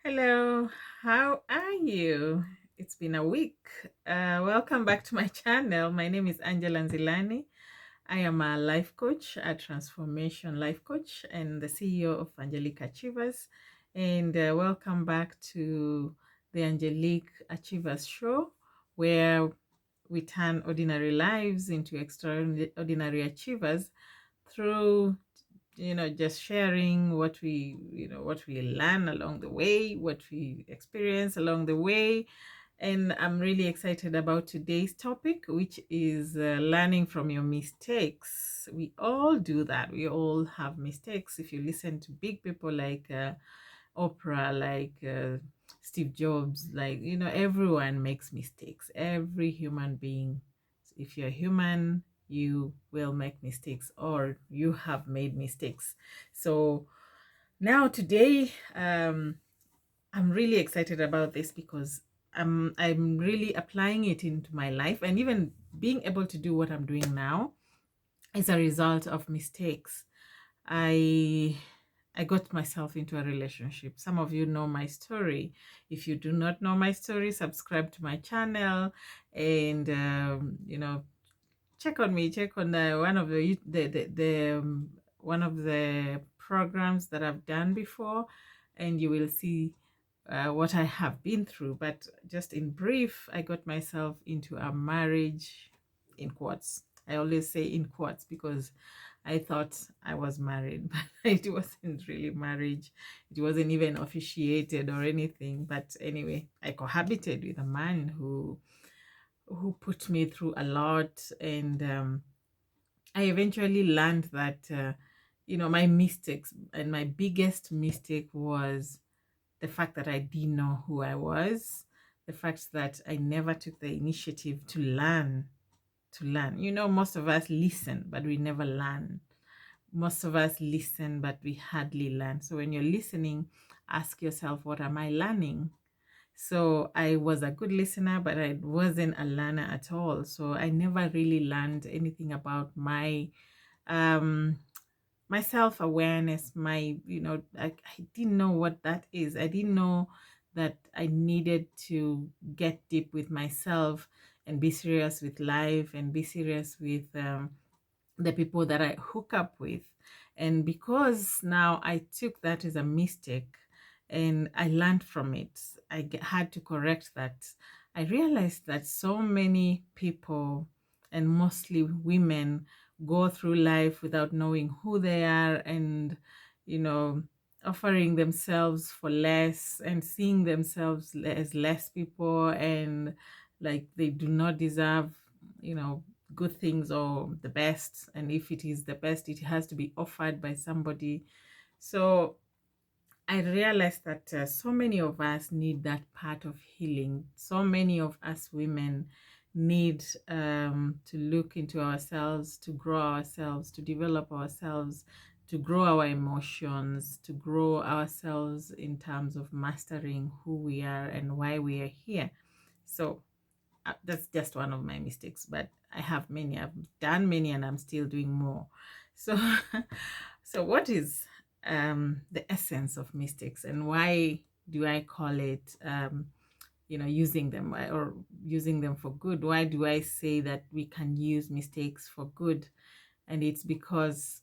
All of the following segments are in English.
Hello, how are you? It's been a week. Welcome back to my channel. My name is Angela Nzilani. I am a life coach, a transformation life coach, and the CEO of Angelique Achievers. And welcome back to the Angelique Achievers Show, where we turn ordinary lives into extraordinary achievers through just sharing what we learn along the way, what we experience along the way. And I'm really excited about today's topic, which is learning from your mistakes. We all do that. We all have mistakes. If you listen to big people like Oprah, like Steve Jobs, like, everyone makes mistakes. Every human being. If you're human, you will make mistakes, or you have made mistakes. So now today, I'm really excited about this because I'm really applying it into my life, and even being able to do what I'm doing now is a result of mistakes. I I got myself into a relationship. Some of you know my story. If you do not know my story, subscribe to my channel, and check on me. Check on one of the one of the programs that I've done before, and you will see what I have been through. But just in brief, I got myself into a marriage, in quotes. I always say in quotes because I thought I was married, but it wasn't really marriage. It wasn't even officiated or anything. But anyway, I cohabited with a man who put me through a lot, and I eventually learned that my mistakes, and my biggest mistake was the fact that I didn't know who I was, the fact that I never took the initiative to learn. Most of us listen, but we never learn. Most of us listen, but we hardly learn. So when you're listening, ask yourself, what am I learning? So I was a good listener, but I wasn't a learner at all. So I never really learned anything about um my self-awareness, I didn't know what that is. I didn't know that I needed to get deep with myself and be serious with life and be serious with the people that I hook up with. And because now I took that as a mistake and I learned from it, had to correct that. I realized that so many people, and mostly women, go through life without knowing who they are, and, you know, offering themselves for less and seeing themselves as less people, and like they do not deserve, good things or the best. And if it is the best, it has to be offered by somebody. So I realized that so many of us need that part of healing. So many of us women need to look into ourselves, to grow ourselves, to develop ourselves, to grow our emotions, to grow ourselves in terms of mastering who we are and why we are here. So that's just one of my mistakes, but I have many. I've done many, and I'm still doing more. So so what is the essence of mistakes, and why do I call it using them, or using them for good? Why do I say that we can use mistakes for good? And it's because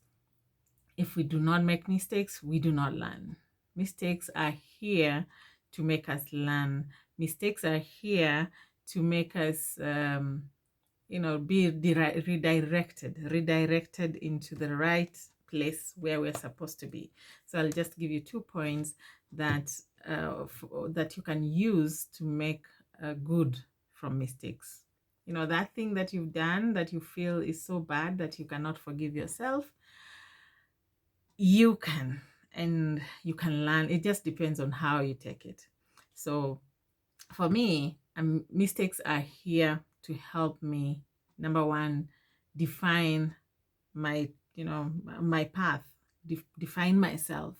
if we do not make mistakes, we do not learn. Mistakes are here to make us learn. Mistakes are here to make us, be redirected into the right place where we're supposed to be. So I'll just give you 2 points that that you can use to make good from mistakes. That thing that you've done that you feel is so bad that you cannot forgive yourself, you can, and you can learn. It just depends on how you take it. So for me, mistakes are here to help me, number one, define my path, define myself,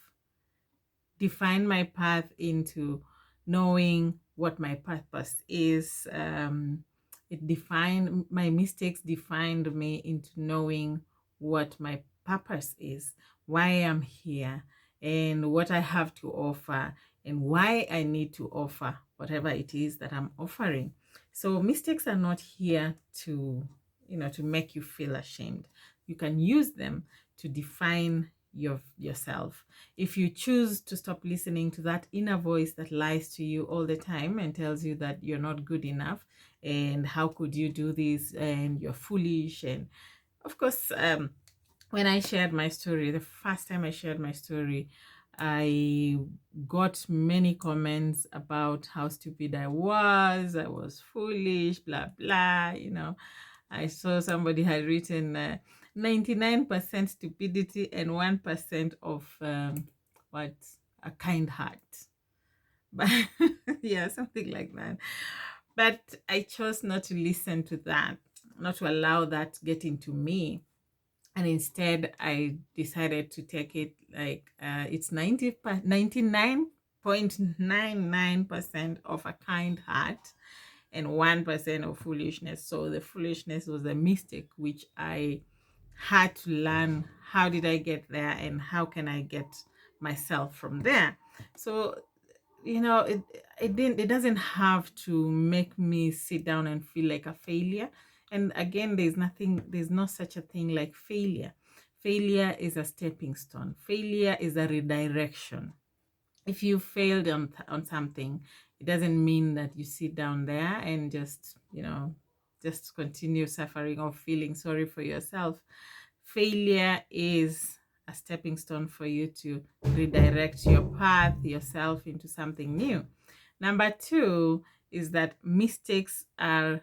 define my path into knowing what my purpose is. My mistakes defined me into knowing what my purpose is, why I'm here, and what I have to offer and why I need to offer whatever it is that I'm offering. So mistakes are not here to, to make you feel ashamed. You can use them to define yourself. If you choose to stop listening to that inner voice that lies to you all the time and tells you that you're not good enough, and how could you do this, and you're foolish, and of course, when I shared my story, the first time I shared my story, I got many comments about how stupid I was foolish, blah, blah, I saw somebody had written 99% stupidity and 1% of what? A kind heart. But yeah, something like that. But I chose not to listen to that, not to allow that to get into me. And instead, I decided to take it like it's 99.99% of a kind heart and 1% of foolishness. So the foolishness was a mistake, which I had to learn. How did I get there, and how can I get myself from there? So it doesn't have to make me sit down and feel like a failure. And again, there's no such a thing like failure. Failure is a stepping stone. Failure is a redirection. If you failed on something, it doesn't mean that you sit down there and just continue suffering or feeling sorry for yourself. Failure is a stepping stone for you to redirect your path, yourself, into something new. Number two is that mistakes are,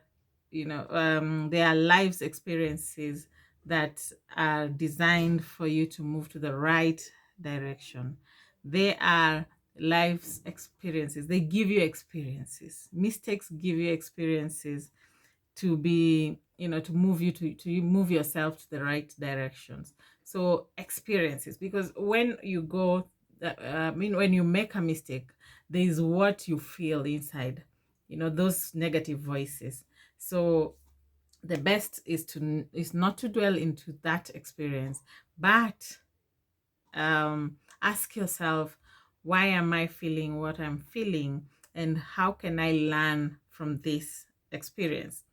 they are life's experiences that are designed for you to move to the right direction. They are life's experiences. They give you experiences. Mistakes give you experiences to be, to move you to move yourself to the right directions. So experiences, because when you go, when you make a mistake, there is what you feel inside, those negative voices. So the best is not to dwell into that experience, but ask yourself, why am I feeling what I'm feeling, and how can I learn from this experience?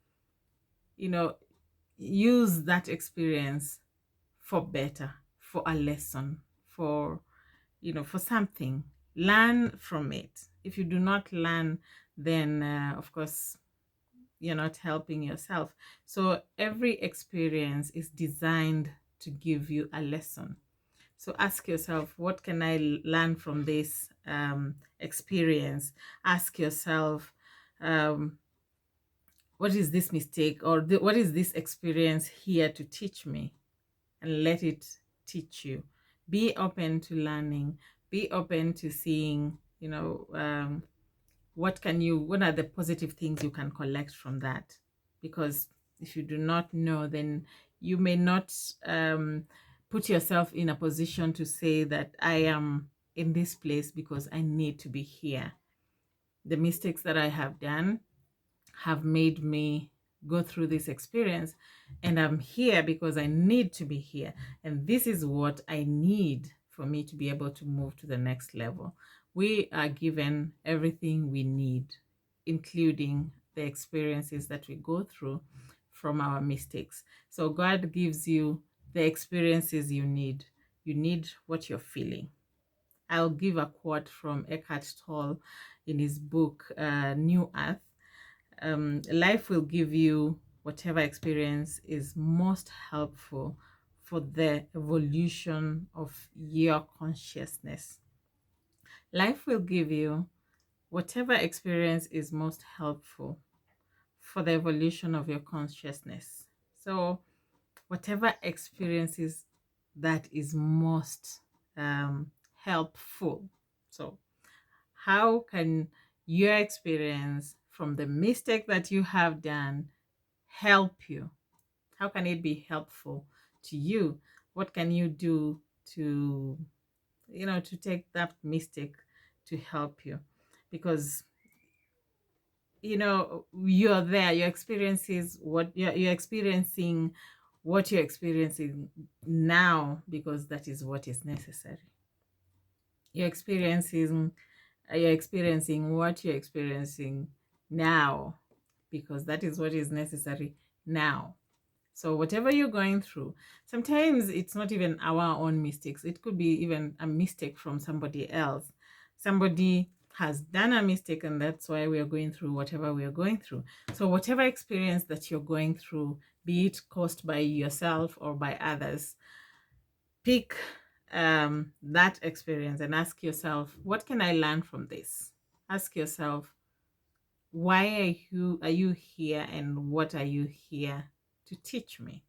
Use that experience for better, for a lesson, for something. Learn from it. If you do not learn, then of course you're not helping yourself. So every experience is designed to give you a lesson. So ask yourself, what can I learn from this experience? Ask yourself, what is this mistake, or what is this experience here to teach me? And let it teach you. Be open to learning. Be open to seeing, what are the positive things you can collect from that? Because if you do not know, then you may not put yourself in a position to say that I am in this place because I need to be here. The mistakes that I have done have made me go through this experience, and I'm here because I need to be here, and this is what I need for me to be able to move to the next level. We are given everything we need, including the experiences that we go through from our mistakes. So God gives you the experiences you need. You need what you're feeling. I'll give a quote from Eckhart Tolle in his book, New Earth. Life will give you whatever experience is most helpful for the evolution of your consciousness. Life will give you whatever experience is most helpful for the evolution of your consciousness. So whatever experiences that is most helpful. So how can your experience from the mistake that you have done help you? How can it be helpful to you? What can you do to, to take that mistake to help you? Because, you're there, your experiences, what you're experiencing, what you're experiencing now, because that is what is necessary. You're experiencing you're experiencing what you're experiencing now, because that is what is necessary now. So whatever you're going through, sometimes it's not even our own mistakes. It could be even a mistake from somebody else. Somebody has done a mistake, and that's why we are going through whatever we are going through. So whatever experience that you're going through, be it caused by yourself or by others, pick that experience and ask yourself, what can I learn from this? Ask yourself, why are you here, and what are you here to teach me?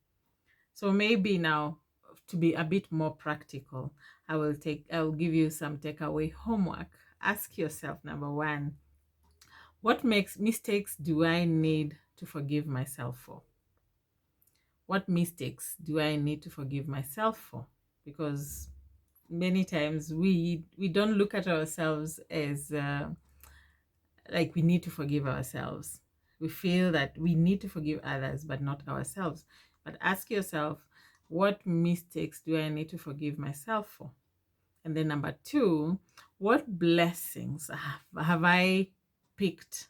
So maybe now, to be a bit more practical, I'll give you some takeaway homework. Ask yourself, number one, what mistakes do I need to forgive myself for? What mistakes do I need to forgive myself for? Because many times we don't look at ourselves as like we need to forgive ourselves. We feel that we need to forgive others, but not ourselves. But ask yourself, what mistakes do I need to forgive myself for? And then number two, what blessings have I picked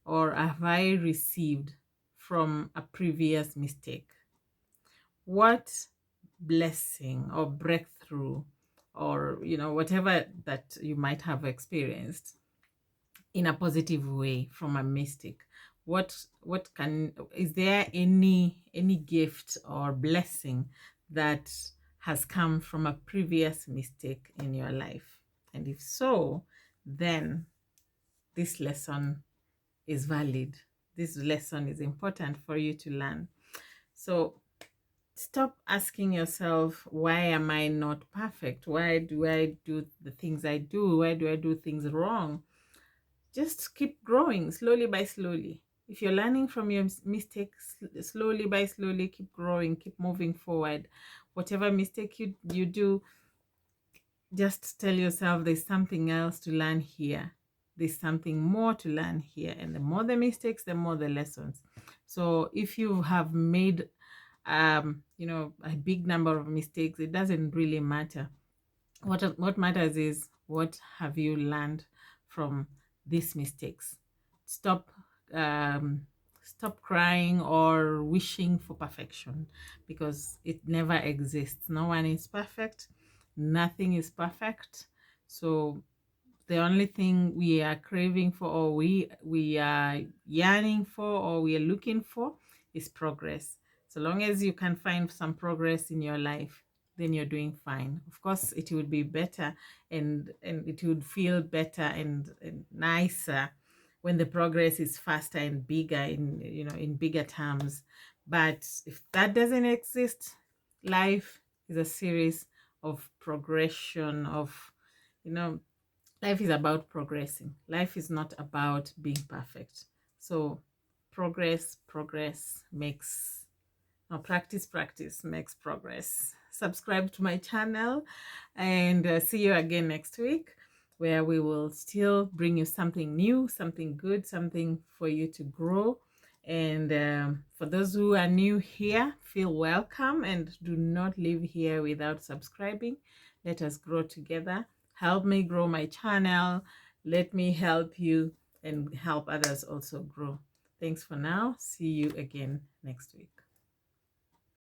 or have I received from a previous mistake? What blessing or breakthrough, or whatever that you might have experienced in a positive way from a mistake, is there any gift or blessing that has come from a previous mistake in your life? And if so, then this lesson is valid. This lesson is important for you to learn. So stop asking yourself, why am I not perfect? Why do I do the things I do? Why do I do things wrong? Just keep growing slowly by slowly. If you're learning from your mistakes, slowly by slowly, keep growing, keep moving forward. Whatever mistake you do, just tell yourself there's something else to learn here. There's something more to learn here. And the more the mistakes, the more the lessons. So if you have made a big number of mistakes, it doesn't really matter. What matters is, what have you learned from these mistakes? Stop stop crying or wishing for perfection, because it never exists. No one is perfect. Nothing is perfect. So the only thing we are craving for, or we are yearning for, or we are looking for, is progress. So long as you can find some progress in your life, then you're doing fine. Of course, it would be better, and it would feel better and nicer when the progress is faster and bigger, in bigger terms. But if that doesn't exist, life is a series of progression of, life is about progressing. Life is not about being perfect. So progress makes, no, practice makes progress. Subscribe to my channel, and see you again next week, where we will still bring you something new, something good, something for you to grow. And for those who are new here, feel welcome, and do not leave here without subscribing. Let us grow together. Help me grow my channel. Let me help you and help others also grow. Thanks for now. See you again next week.